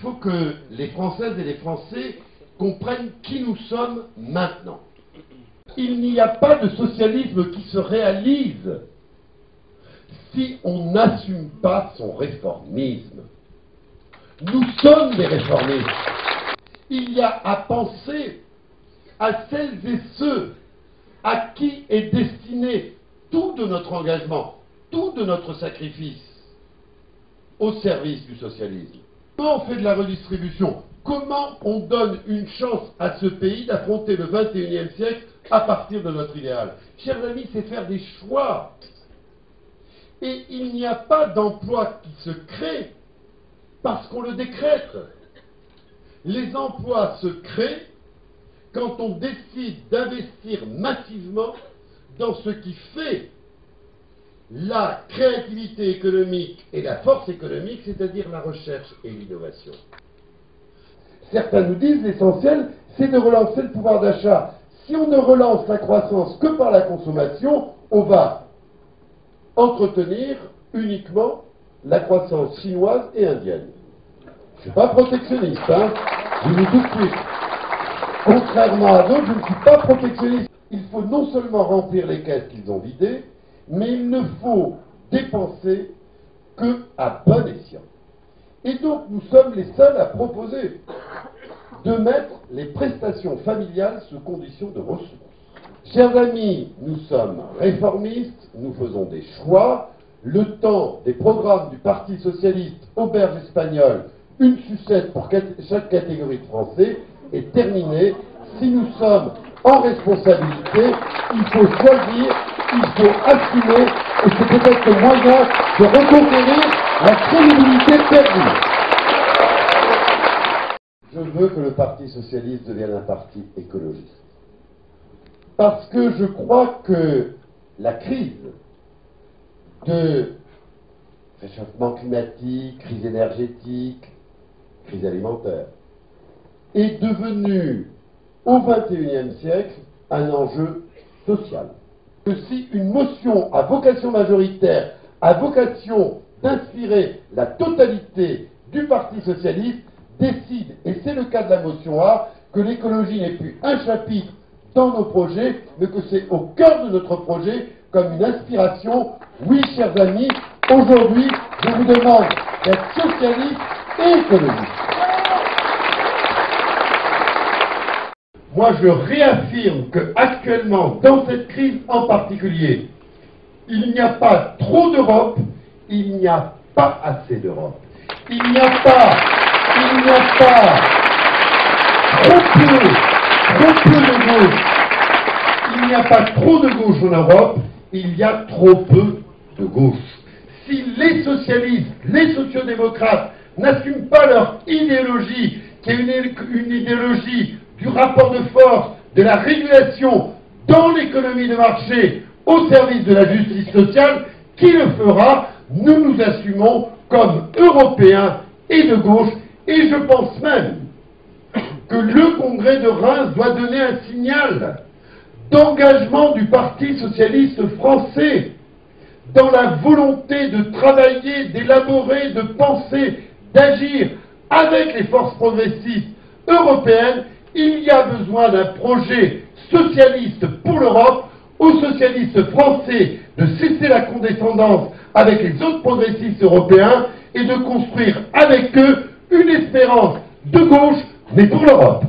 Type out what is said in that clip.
faut que les Françaises et les Français comprennent qui nous sommes maintenant. Il n'y a pas de socialisme qui se réalise si on n'assume pas son réformisme. Nous sommes des réformistes. Il y a à penser à celles et ceux à qui est destiné tout de notre engagement, tout de notre sacrifice au service du socialisme. Comment on fait de la redistribution? Comment on donne une chance à ce pays d'affronter le XXIe siècle à partir de notre idéal? Chers amis, c'est faire des choix. Et il n'y a pas d'emploi qui se crée parce qu'on le décrète. Les emplois se créent quand on décide d'investir massivement dans ce qui fait la créativité économique et la force économique, c'est-à-dire la recherche et l'innovation. Certains nous disent l'essentiel, c'est de relancer le pouvoir d'achat. Si on ne relance la croissance que par la consommation, on va entretenir uniquement la croissance chinoise et indienne. Je ne suis pas protectionniste, hein, je vous dis tout de suite. Contrairement à d'autres, je ne suis pas protectionniste. Il faut non seulement remplir les caisses qu'ils ont vidées, mais il ne faut dépenser que à bon escient. Et donc nous sommes les seuls à proposer de mettre les prestations familiales sous condition de ressources. Chers amis, nous sommes réformistes, nous faisons des choix. Le temps des programmes du Parti Socialiste, auberge espagnole, une sucette pour chaque catégorie de Français, est terminé. Si nous sommes en responsabilité, il faut choisir, il faut assumer, et c'est peut-être le moyen de reconquérir la crédibilité perdue. Je veux que le Parti Socialiste devienne un parti écologiste. Parce que je crois que la crise de réchauffement climatique, crise énergétique, crise alimentaire, est devenue, au XXIe siècle, un enjeu social. Que si une motion à vocation majoritaire a vocation d'inspirer la totalité du Parti Socialiste, décide, et c'est le cas de la motion A, que l'écologie n'est plus un chapitre dans nos projets, mais que c'est au cœur de notre projet, comme une inspiration. Oui, chers amis, aujourd'hui, je vous demande d'être socialiste et écologiste. Moi, je réaffirme qu'actuellement, dans cette crise en particulier, il n'y a pas trop d'Europe, il n'y a pas assez d'Europe. Il n'y a pas trop peu de gauche. Il n'y a pas trop de gauche en Europe, il y a trop peu de gauche. Si les socialistes, les sociodémocrates n'assument pas leur idéologie, qui est une idéologie du rapport de force, de la régulation dans l'économie de marché au service de la justice sociale, qui le fera? Nous nous assumons comme Européens et de gauche, et je pense même que le Congrès de Reims doit donner un signal d'engagement du Parti Socialiste français dans la volonté de travailler, d'élaborer, de penser, d'agir avec les forces progressistes européennes. Il y a besoin d'un projet socialiste pour l'Europe, aux socialistes français de cesser la condescendance avec les autres progressistes européens et de construire avec eux une espérance de gauche, mais pour l'Europe.